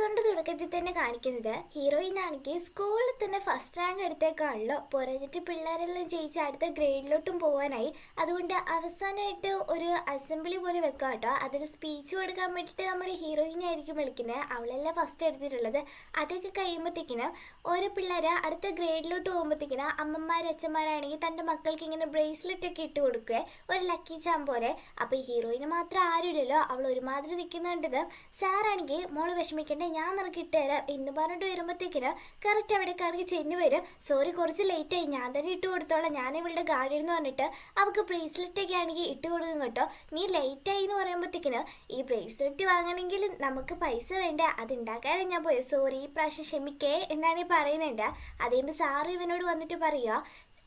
എപ്പിസോഡിന്റെ തുടക്കത്തിൽ തന്നെ കാണിക്കുന്നത് ഹീറോയിൻ ആണെങ്കിൽ സ്കൂളിൽ തന്നെ ഫസ്റ്റ് റാങ്ക് എടുത്തേക്കാണല്ലോ. പുറഞ്ഞിട്ട് പിള്ളേരെല്ലാം ജയിച്ച് അടുത്ത ഗ്രേഡിലോട്ടും പോകാനായി. അതുകൊണ്ട് അവസാനമായിട്ട് ഒരു അസംബ്ലി പോലെ വെക്കുക കേട്ടോ. അതിൽ സ്പീച്ച് കൊടുക്കാൻ വേണ്ടിയിട്ട് നമ്മുടെ ഹീറോയിനെ ആയിരിക്കും വിളിക്കുന്നത്. അവളെല്ലാം ഫസ്റ്റ് എടുത്തിട്ടുള്ളത്. അതൊക്കെ കഴിയുമ്പോഴത്തേക്കിനും ഓരോ പിള്ളേർ അടുത്ത ഗ്രേഡിലോട്ട് പോകുമ്പോഴത്തേക്കിനും അമ്മമാരും അച്ഛന്മാരാണെങ്കിൽ തൻ്റെ മക്കൾക്ക് ഇങ്ങനെ ബ്രേസ്ലെറ്റ് ഒക്കെ ഇട്ട് കൊടുക്കുക, ഒരു ലക്കി ചാം പോലെ. അപ്പോൾ ഹീറോയിന് മാത്രം ആരുമില്ലല്ലോ, അവൾ ഒരുമാതിരി നിൽക്കുന്നുണ്ടത്. സാറാണെങ്കിൽ മോള് വിഷമിക്കണ്ടേ, ഞാൻ നിനക്ക് ഇട്ടുതരാം എന്ന് പറഞ്ഞിട്ട് വരുമ്പോഴത്തേക്കിന് കറക്റ്റ് അവിടേക്കാണെങ്കിൽ ചെന്ന് വരും. സോറി കുറച്ച് ലേറ്റായി, ഞാൻ തന്നെ ഇട്ട് കൊടുത്തോളാം, ഞാൻ ഇവളുടെ ഗാർഡിയൻ എന്ന് പറഞ്ഞിട്ട് അവൾക്ക് ബ്രേസ്ലെറ്റ് ഒക്കെ ആണെങ്കിൽ ഇട്ട് കൊടുക്കും കേട്ടോ. നീ ലേറ്റായി എന്ന് പറയുമ്പോഴത്തേക്കിന് ഈ ബ്രേസ്ലെറ്റ് വാങ്ങണമെങ്കിൽ നമുക്ക് പൈസ വേണ്ട, അത് ഉണ്ടാക്കാതെ ഞാൻ പോയി, സോറി ഈ പ്രാവശ്യം ക്ഷമിക്കേ എന്നാണ് ഈ പറയുന്നുണ്ട്. അതേമ്പോൾ സാറ് ഇവനോട് വന്നിട്ട് പറയുക,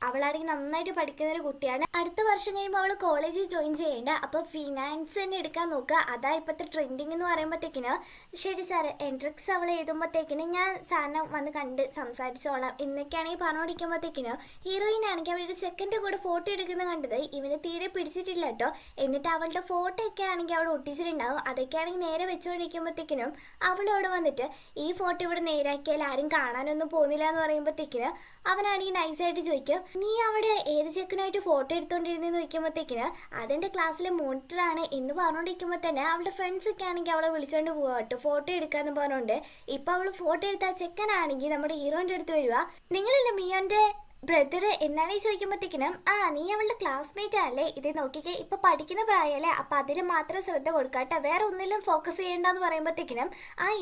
അവളാണെങ്കിൽ നന്നായിട്ട് പഠിക്കുന്ന ഒരു കുട്ടിയാണ്, അടുത്ത വർഷം കഴിയുമ്പോൾ അവൾ കോളേജിൽ ജോയിൻ ചെയ്യേണ്ട, അപ്പോൾ ഫിനാൻസ് തന്നെ എടുക്കാൻ നോക്കുക, അതാ ഇപ്പോഴത്തെ ട്രെൻഡിങ് എന്ന് പറയുമ്പോഴത്തേക്കിന് ശരി സാർ എൻട്രക്സ് അവൾ എഴുതുമ്പോഴത്തേക്കിന് ഞാൻ സാറിനെ വന്ന് കണ്ട് സംസാരിച്ചോളാം എന്നൊക്കെയാണെങ്കിൽ പറഞ്ഞുകൊണ്ടിരിക്കുമ്പോഴത്തേക്കിന് ഹീറോയിൻ ആണെങ്കിൽ അവരുടെ സെക്കൻഡ് കൂടെ ഫോട്ടോ എടുക്കുന്നത് കണ്ടത് ഇവന് തീരെ പിടിച്ചിട്ടില്ല കേട്ടോ. എന്നിട്ട് അവളുടെ ഫോട്ടോ ഒക്കെ ആണെങ്കിൽ അവിടെ ഒട്ടിച്ചിട്ടുണ്ടാവും. അതൊക്കെ ആണെങ്കിൽ നേരെ വെച്ചുകൊണ്ടിരിക്കുമ്പോഴത്തേക്കിനും അവളോട് വന്നിട്ട് ഈ ഫോട്ടോ ഇവിടെ നേരാക്കിയാൽ ആരും കാണാനൊന്നും പോകുന്നില്ല എന്ന് പറയുമ്പോഴത്തേക്കിന് അവനാണെങ്കിൽ നൈസായിട്ട് ചോദിക്കും, നീ അവിടെ ഏത് ചെക്കനായിട്ട് ഫോട്ടോ എടുത്തോണ്ടിരുന്നെന്ന് ചോദിക്കുമ്പോഴത്തേക്കിന് അതെൻ്റെ ക്ലാസ്സിലെ മോണിറ്ററാണ് എന്ന് പറഞ്ഞുകൊണ്ടിരിക്കുമ്പോൾ തന്നെ അവളുടെ ഫ്രണ്ട്സ് ഒക്കെ ആണെങ്കിൽ അവളെ വിളിച്ചോണ്ട് പോവാ കേട്ടോ ഫോട്ടോ എടുക്കാന്ന് പറഞ്ഞുകൊണ്ട്. ഇപ്പം അവൾ ഫോട്ടോ എടുത്ത ചെക്കനാണെങ്കിൽ നമ്മുടെ ഹീറോൻ്റെ അടുത്ത് വരുക, നിങ്ങളില്ല മിയോൻ്റെ ബ്രദർ എന്നാണ് ചോദിക്കുമ്പോഴത്തേക്കിനും നീ അവളുടെ ക്ലാസ്മേറ്റ് അല്ലേ, ഇത് നോക്കിക്കേ ഇപ്പം പഠിക്കുന്ന പ്രായമല്ലേ, അപ്പം അതിന് മാത്രം ശ്രദ്ധ കൊടുക്കാട്ടെ, വേറെ ഒന്നിലും ഫോക്കസ് ചെയ്യേണ്ടെന്ന് പറയുമ്പോഴത്തേക്കിനും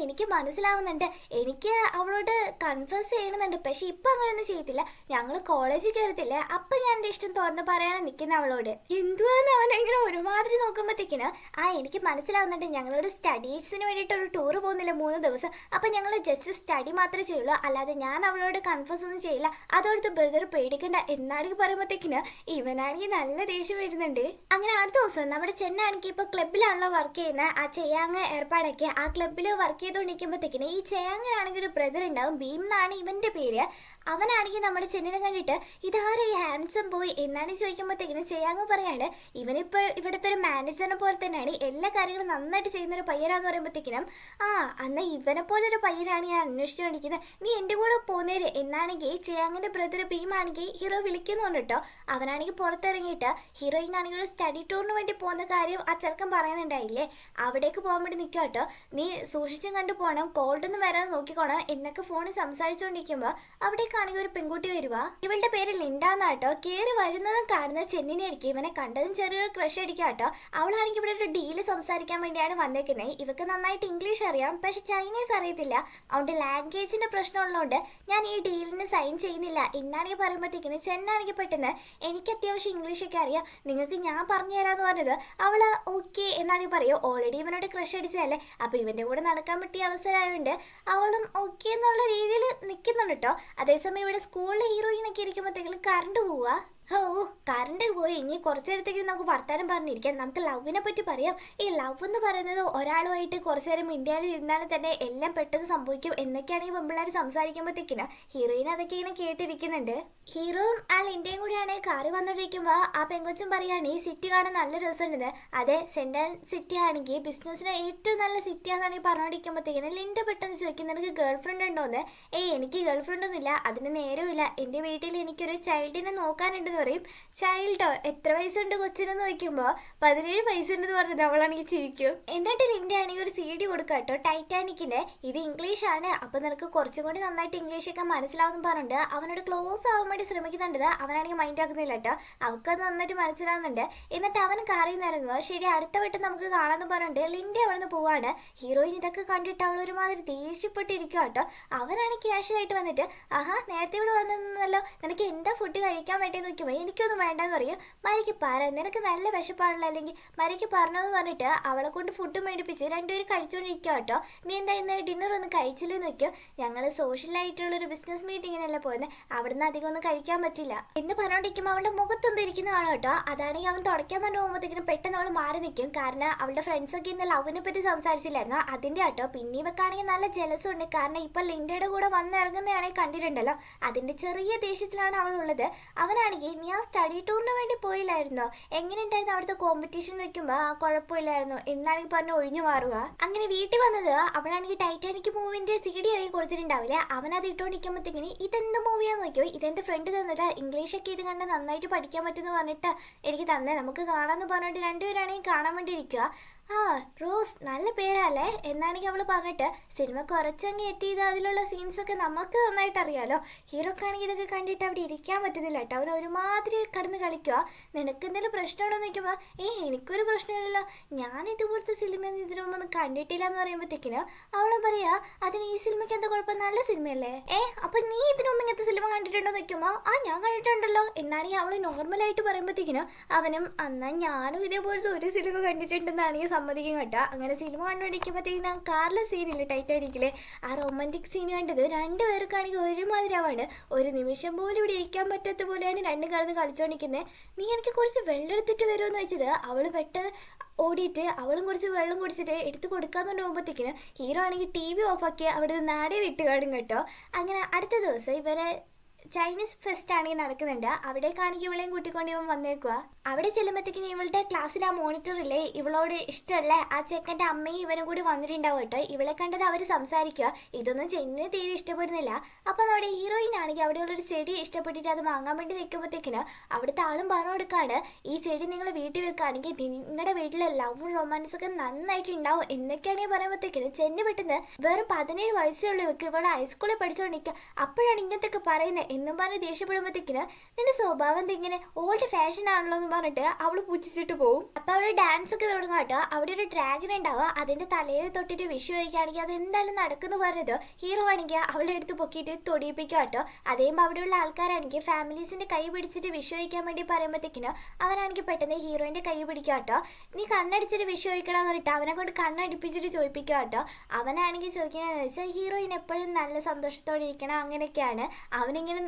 എനിക്ക് മനസ്സിലാവുന്നുണ്ട്, എനിക്ക് അവളോട് കൺഫേസ് ചെയ്യണമെന്നുണ്ട്, പക്ഷെ ഇപ്പം അങ്ങനെയൊന്നും ചെയ്യത്തില്ല, ഞങ്ങൾ കോളേജിൽ കയറത്തില്ലേ അപ്പം ഞാൻ എൻ്റെ ഇഷ്ടം തുറന്ന് പറയാനാണ് നിൽക്കുന്ന അവളോട്. എന്തുവാന്ന് അവൻ ഇങ്ങനെ ഒരുമാതിരി നോക്കുമ്പോഴത്തേക്കിന് എനിക്ക് മനസ്സിലാവുന്നുണ്ട്, ഞങ്ങളോട് സ്റ്റഡീസിന് വേണ്ടിയിട്ട് ഒരു ടൂർ പോകുന്നില്ല 3 ദിവസം, അപ്പം ഞങ്ങൾ ജസ്റ്റ് സ്റ്റഡി മാത്രമേ ചെയ്യുള്ളൂ, അല്ലാതെ ഞാൻ അവളോട് കൺഫേസ് ഒന്നും ചെയ്യില്ല, അതോടത്ത് ബ്രദർ പേടിക്കണ്ട എന്നാണെങ്കിൽ പറയുമ്പോഴത്തേക്കിന് ഇവനാണെങ്കിൽ നല്ല ദേഷ്യം വരുന്നുണ്ട്. അങ്ങനെ അടുത്ത ദിവസം നമ്മുടെ ചെന്നാണെങ്കിൽ ഇപ്പോൾ ക്ലബിലാണല്ലോ വർക്ക് ചെയ്യുന്ന ആ ചെയ്യാങ്ങ് ഏർപ്പാടൊക്കെ ആ ക്ലബിൽ വർക്ക് ചെയ്തുകൊണ്ടിരിക്കുമ്പോഴത്തേക്കിന് ഈ ചെയ്യാങ്ങിനാണെങ്കിൽ ഒരു ബ്രദർ ഉണ്ടാവും, ഭീം എന്നാണ് ഇവൻ്റെ പേര്. അവനാണെങ്കിൽ നമ്മുടെ ചെന്നിനെ കണ്ടിട്ട് ഇതാരും ഈ ഹാൻസം ബോയ് എന്നാണ് ചോദിക്കുമ്പോഴത്തേക്കിനും ചെയ്യാങ്ങ് പറയാണ്ട് ഇവനിപ്പോൾ ഇവിടുത്തെ ഒരു മാനേജറിനെ പോലെ തന്നെയാണ്, എല്ലാ കാര്യങ്ങളും നന്നായിട്ട് ചെയ്യുന്നൊരു പയ്യനാന്ന് പറയുമ്പോഴത്തേക്കിനും എന്നാൽ ഇവനെ പോലെ ഒരു പയ്യനാണ് ഞാൻ അന്വേഷിച്ചുകൊണ്ടിരിക്കുന്നത്, നീ എൻ്റെ കൂടെ പോകുന്നേര് എന്നാണെങ്കിൽ ചെയ്യാങ്ങിൻ്റെ ബ്രദർ ഭീമാണെങ്കിൽ ഹീറോ വിളിക്കുന്നുണ്ട് കേട്ടോ. അവനാണെങ്കിൽ പുറത്തിറങ്ങിയിട്ട് ഹീറോയിൻ ആണെങ്കിൽ ഒരു സ്റ്റഡി ടൂറിന് വേണ്ടി പോകുന്ന കാര്യം ആ ചെറുക്കൻ പറയുന്നുണ്ടായില്ലേ, അവിടേക്ക് പോകാൻ വേണ്ടി നിൽക്കുക കേട്ടോ, നീ സൂക്ഷിച്ചും കണ്ടു പോകണം, കോൾഡൊന്നും വരാതെ നോക്കിക്കോണം എന്നൊക്കെ ഫോണിൽ സംസാരിച്ചുകൊണ്ടിരിക്കുമ്പോൾ അവിടെ ണെങ്കിൽ ഒരു പെൺകുട്ടി വരുക, ഇവളുടെ പേര് ലിൻഡാന്നാട്ടോ. കയറി വരുന്നതും കാണുന്നത് ചെന്നിനെ അടിക്കും, ഇവനെ കണ്ടതും ചെറിയൊരു ക്രഷ് അടിക്കുക കേട്ടോ. അവളാണെങ്കിൽ ഇവിടെ ഒരു ഡീല് സംസാരിക്കാൻ വേണ്ടിയാണ് വന്നേക്കുന്നത്. ഇവക്ക് നന്നായിട്ട് ഇംഗ്ലീഷ് അറിയാം, പക്ഷെ ചൈനീസ് അറിയത്തില്ല, അതുകൊണ്ട് ലാംഗ്വേജിന്റെ പ്രശ്നമുള്ളതുകൊണ്ട് ഞാൻ ഈ ഡീലിന് സൈൻ ചെയ്യുന്നില്ല എന്നാണെങ്കിൽ പറയുമ്പോഴത്തേക്കിന് ചെന്നാണെങ്കിൽ പെട്ടെന്ന് എനിക്ക് അത്യാവശ്യം ഇംഗ്ലീഷൊക്കെ അറിയാം, നിങ്ങൾക്ക് ഞാൻ പറഞ്ഞു തരാമെന്ന് പറഞ്ഞത്. അവള് ഓക്കെ എന്നാണെങ്കിൽ പറയും, ഓൾറെഡി ഇവനോട് ക്രഷ് അടിച്ചതല്ലേ, അപ്പോൾ ഇവൻ്റെ കൂടെ നടക്കാൻ പറ്റിയ അവസരമായതുകൊണ്ട് അവളും ഓക്കെ എന്നുള്ള രീതിയിൽ നിൽക്കുന്നുണ്ട് കേട്ടോ. അതേസമയം ഇവിടെ സ്കൂളിലെ ഹീറോയിനൊക്കെ ഇരിക്കുമ്പോഴത്തേക്കും കറണ്ട് പോവുക. കറണ്ട് പോയി ഇനി കുറച്ചു നേരത്തേക്ക് നമുക്ക് വർത്താനം പറഞ്ഞിരിക്കാം, നമുക്ക് ലവിനെ പറ്റി പറയാം. ഈ ലവ് എന്ന് പറയുന്നത് ഒരാളുമായിട്ട് കുറച്ചു നേരം ഇന്ത്യയിൽ ഇരുന്നാലും തന്നെ എല്ലാം പെട്ടെന്ന് സംഭവിക്കും എന്നൊക്കെയാണ് ഈ പെമ്പിള്ളേർ സംസാരിക്കുമ്പോഴത്തേക്കിന് ഹീറോയിൻ അതൊക്കെ ഇങ്ങനെ കേട്ടിരിക്കുന്നുണ്ട്. ഹീറോയും ആ ലിൻഡയും കൂടിയാണ് കാറി വന്നോണ്ടിരിക്കുമ്പോൾ ആ പെങ്കൊച്ചും പറയാണ് ഈ സിറ്റി കാണാൻ നല്ല രസമുണ്ടെന്ന്. അതെ, സെൻട്രൽ സിറ്റി ആണെങ്കിൽ ബിസിനസ്സിന് ഏറ്റവും നല്ല സിറ്റിയാണെന്നാണ് ഈ പറഞ്ഞുകൊണ്ടിരിക്കുമ്പോഴത്തേക്കിന് ലിൻഡ പെട്ടെന്ന് ചോദിക്കും, നിനക്ക് ഗേൾ ഫ്രണ്ട് ഉണ്ടോന്ന്. എനിക്ക് ഗേൾ ഫ്രണ്ട് ഒന്നുമില്ല, അതിന് നേരമില്ല, എൻ്റെ വീട്ടിൽ എനിക്കൊരു ചൈൽഡിനെ നോക്കാനുണ്ട് പറയും. ചൈൽഡോ, എത്ര വയസ്സുണ്ട് കൊച്ചിനെന്ന് നോക്കുമ്പോൾ 17 വയസ്സുണ്ടെന്ന് പറഞ്ഞത് അവളാണെങ്കിൽ ചിരിക്കും. എന്നിട്ട് ലിൻഡ ആണെങ്കിൽ ഒരു CD കൊടുക്കുക കേട്ടോ ടൈറ്റാനിക്കിന്റെ, ഇത് ഇംഗ്ലീഷാണ്, അപ്പൊ നിനക്ക് കുറച്ചും കൂടി നന്നായിട്ട് ഇംഗ്ലീഷൊക്കെ മനസ്സിലാവുന്ന പറഞ്ഞിട്ട് അവനോട് ക്ലോസ് ആവാൻ വേണ്ടി ശ്രമിക്കുന്നുണ്ട്. അവനാണെങ്കിൽ മൈൻഡ് ആക്കുന്നില്ല കേട്ടോ, അവൾക്കത് നന്നായിട്ട് മനസ്സിലാവുന്നുണ്ട്. എന്നിട്ട് അവൻ കാറിൽ നിന്ന് ഇറങ്ങുക, ശരി അടുത്ത വട്ടം നമുക്ക് കാണാമെന്ന് പറഞ്ഞിട്ട് ലിൻഡ അവിടെ നിന്ന് പോവാണ്. ഹീറോയിൻ ഇതൊക്കെ കണ്ടിട്ട് അവൾ ഒരുമാതിരി ദേഷ്യപ്പെട്ടിരിക്കുക കേട്ടോ. അവനാണ് ക്യാഷ്വലായിട്ട് വന്നിട്ട് നേരത്തെ ഇവിടെ വന്നല്ലോ, നിനക്ക് എന്താ ഫുഡ് കഴിക്കാൻ വേണ്ടി നോക്കി എനിക്കൊന്നും വേണ്ടെന്ന് പറയും. മരിക്ക് പറ, നിനക്ക് നല്ല വിശപ്പാണല്ലോ, അല്ലെങ്കിൽ മരിക്ക് പറഞ്ഞോന്ന് പറഞ്ഞിട്ട് അവളെ കൊണ്ട് ഫുഡ് മേടിപ്പിച്ച് രണ്ടുപേരും കഴിച്ചുകൊണ്ടിരിക്കുക കേട്ടോ. നീ എന്താ ഇന്ന് ഡിന്നർ ഒന്നും കഴിച്ചില്ലെന്ന് നോക്കിയോ, ഞങ്ങൾ സോഷ്യലായിട്ടുള്ളൊരു ബിസിനസ് മീറ്റിങ്ങിനല്ലേ പോയത്, അവിടുന്ന് അധികം ഒന്നും കഴിക്കാൻ പറ്റില്ല എന്ന് പറഞ്ഞോണ്ടിരിക്കുമ്പോൾ അവളുടെ മുഖത്തൊന്നും ഇരിക്കുന്ന കാണും കേട്ടോ. അതാണെങ്കിൽ അവൻ തുടയ്ക്കാൻ തന്നെ പോകുമ്പോഴത്തേക്കും പെട്ടെന്ന് അവൾ മാറി നിൽക്കും, കാരണം അവളുടെ ഫ്രണ്ട്സൊക്കെ ഇന്ന് ലവിനെ പറ്റി സംസാരിച്ചില്ലായിരുന്നു അതിൻ്റെ കേട്ടോ. പിന്നെ ഇവക്കാണെങ്കിൽ നല്ല ജലസം ഉണ്ട്, കാരണം ഇപ്പം ലിൻഡയുടെ കൂടെ വന്നിറങ്ങുന്നതാണെങ്കിൽ കണ്ടിട്ടുണ്ടല്ലോ, അതിൻ്റെ ചെറിയ ദേഷ്യത്തിലാണ് അവളുള്ളത്. അവനാണെങ്കിൽ നീ ആ സ്റ്റഡി ടൂറിന് വേണ്ടി പോയില്ലായിരുന്നോ? എങ്ങനെ ഉണ്ടായിരുന്നു അവിടുത്തെ കോമ്പറ്റീഷൻ വെക്കുമ്പോ? ആ കുഴപ്പമില്ലായിരുന്നു എന്നാണെങ്കിൽ പറഞ്ഞ് ഒഴിഞ്ഞു മാറുക. അങ്ങനെ വീട്ടിൽ വന്നത് അവനാണെങ്കിൽ ടൈറ്റാനിക് മൂവിന്റെ CD ആണെങ്കിൽ കൊടുത്തിട്ടുണ്ടാവില്ലേ, അവനത് ഇട്ടോണ്ടിരിക്കുമ്പോഴത്തേക്കിന് ഇതെന്ത് മൂവിയാന്ന് നോക്കിയോ, ഇതെന്റെ ഫ്രണ്ട് തന്നതാ, ഇംഗ്ലീഷൊക്കെ ഇത് കണ്ട് നന്നായിട്ട് പഠിക്കാൻ പറ്റുമെന്ന് പറഞ്ഞിട്ട് എനിക്ക് തന്നെ, നമുക്ക് കാണാമെന്ന് പറഞ്ഞിട്ട് രണ്ടുപേരാണെങ്കിൽ കാണാൻ വേണ്ടി ഇരിക്കുക. ആ റോസ് നല്ല പേരല്ലേ എന്നാണെങ്കിൽ അവള് പറഞ്ഞിട്ട് സിനിമ കുറച്ചങ്ങ് എത്തിയത് അതിലുള്ള സീൻസൊക്കെ നമുക്ക് നന്നായിട്ട് അറിയാലോ. ഹീറോക്കാണെങ്കിൽ ഇതൊക്കെ കണ്ടിട്ട് അവിടെ ഇരിക്കാൻ പറ്റുന്നില്ല കേട്ടോ, അവൻ ഒരുമാതിരി കടന്ന് കളിക്കുക. നിനക്ക് എന്തെങ്കിലും പ്രശ്നമുണ്ടോ എന്ന് ചോദിക്കുമ്പോൾ എനിക്കൊരു പ്രശ്നമില്ലല്ലോ, ഞാൻ ഇതുപോലത്തെ സിനിമയൊന്നും ഇതിനു മുമ്പൊന്നും കണ്ടിട്ടില്ല എന്ന് പറയുമ്പോഴത്തേക്കിന് അവളും പറയാ അതിന് ഈ സിനിമയ്ക്ക് എന്താ കുഴപ്പം, നല്ല സിനിമയല്ലേ. അപ്പൊ നീ ഇതിനു മുമ്പ് ഇങ്ങനത്തെ സിനിമ കണ്ടിട്ടുണ്ടോ എന്ന് ചോദിക്കുമ്പോൾ ഞാൻ കണ്ടിട്ടുണ്ടല്ലോ എന്നാണെങ്കിൽ അവള് നോർമലായിട്ട് പറയുമ്പോഴത്തേക്കിനും അവനും എന്നാ ഞാനും ഇതേപോലത്തെ ഒരു സിനിമ കണ്ടിട്ടുണ്ടെന്നാണെങ്കിൽ സമ്മതിക്കും കേട്ടോ. അങ്ങനെ സിനിമ കണ്ടുപിടിക്കുമ്പോഴത്തേക്കും ഞാൻ കാറിലെ സീനില്ലേ ടൈറ്റാനിക്കിലെ ആ റൊമാൻറ്റിക് സീൻ കണ്ടത് രണ്ടുപേർക്കാണെങ്കിൽ ഒരുമാതിരി ആവാണ്. ഒരു നിമിഷം പോലും ഇവിടെ ഇരിക്കാൻ പറ്റാത്ത പോലെയാണ് രണ്ടും കിടന്ന് കളിച്ചോണ്ടിരിക്കുന്നത്. നീ എനിക്ക് കുറച്ച് വെള്ളം എടുത്തിട്ട് വരുമെന്ന് വെച്ചത് അവൾ പെട്ടെന്ന് ഓടിയിട്ട് അവളും കുറച്ച് വെള്ളം കുടിച്ചിട്ട് എടുത്ത് കൊടുക്കാന്ന് പോകുമ്പോഴത്തേക്കിന് ഹീറോ ആണെങ്കിൽ TV ഓഫാക്കി അവിടെ നിന്ന് നാടേ വിട്ട് കാണും കേട്ടോ. അങ്ങനെ അടുത്ത ദിവസം ഇവരെ ചൈനീസ് ഫെസ്റ്റ് ആണെങ്കിൽ നടക്കുന്നുണ്ട്. അവിടേക്കാണെങ്കിൽ ഇവളെയും കൂട്ടിക്കൊണ്ട് ഇവൻ വന്നേക്കുക. അവിടെ ചെല്ലുമ്പോഴത്തേക്കിന് ഇവളുടെ ക്ലാസ്സിൽ ആ മോണിറ്റർ ഇല്ലേ, ഇവളോട് ഇഷ്ടമല്ലേ ആ ചെക്കൻ്റെ അമ്മയും ഇവനും കൂടി വന്നിട്ടുണ്ടാവും കേട്ടോ. ഇവളെ കണ്ടത് അവർ സംസാരിക്കുക. ഇതൊന്നും ചെന്നിന് തീരെ ഇഷ്ടപ്പെടുന്നില്ല. അപ്പം നമ്മുടെ ഹീറോയിൻ ആണെങ്കിൽ അവിടെയുള്ളൊരു ചെടി ഇഷ്ടപ്പെട്ടിട്ട് അത് വാങ്ങാൻ വേണ്ടി നിൽക്കുമ്പോഴത്തേക്കിന് അവിടുത്തെ ആളും പറഞ്ഞു കൊടുക്കാണ്, ഈ ചെടി നിങ്ങൾ വീട്ടിൽ വെക്കുകയാണെങ്കിൽ നിങ്ങളുടെ വീട്ടിലെ ലവും റൊമാൻസൊക്കെ നന്നായിട്ട് ഉണ്ടാവും എന്നൊക്കെയാണെങ്കിൽ പറയുമ്പോഴത്തേക്കിന് ചെന്നി പെട്ടെന്ന് വെറും 17 വയസ്സേ ഉള്ളൂ ഇവക്ക്, ഇവളെ ഹൈസ്കൂളിൽ പഠിച്ചുകൊണ്ടിരിക്കുക, അപ്പോഴാണ് ഇങ്ങനത്തെയൊക്കെ പറയുന്നത് എന്നും പറഞ്ഞ് ദേഷ്യപ്പെടുമ്പോഴത്തേക്കിന് നിന്റെ സ്വഭാവം എന്തെങ്ങനെ ഓൾഡ് ഫാഷൻ ആണല്ലോ എന്ന് പറഞ്ഞിട്ട് അവള് പുച്ഛിച്ചിട്ട് പോകും. അപ്പൊ അവിടെ ഡാൻസ് ഒക്കെ തുടങ്ങും കേട്ടോ. അവിടെ ഒരു ഡ്രാഗൺ ഉണ്ടാവുക, അതിന്റെ തലയിൽ തൊട്ടിട്ട് വിഷു കഴിക്കുകയാണെങ്കിൽ അത് എന്തായാലും നടക്കുന്നു പറഞ്ഞത് ഹീറോ ആണെങ്കിൽ അവളെ എടുത്ത് പൊക്കിയിട്ട് തൊടിയിപ്പിക്കുക കേട്ടോ. അതേപോലെ അവിടെയുള്ള ആൾക്കാരാണെങ്കിൽ ഫാമിലീസിന്റെ കൈ പിടിച്ചിട്ട് വിഷു കഴിക്കാൻ വേണ്ടി പറയുമ്പോഴത്തേക്കിന് അവനാണെങ്കിൽ പെട്ടെന്ന് ഹീറോയിന്റെ കൈ പിടിക്കുക കേട്ടോ. നീ കണ്ണടിച്ചിട്ട് വിഷു കഴിക്കണമെന്ന് പറഞ്ഞിട്ട് അവനെ കൊണ്ട് കണ്ണടിപ്പിച്ചിട്ട് ചോദിപ്പിക്കുക കേട്ടോ. അവനാണെങ്കിൽ ചോദിക്കുന്നതെന്ന് വെച്ചാൽ ഹീറോയിൻ എപ്പോഴും നല്ല സന്തോഷത്തോടെ ഇരിക്കണം അങ്ങനെയൊക്കെയാണ്. അവനിങ്ങനെ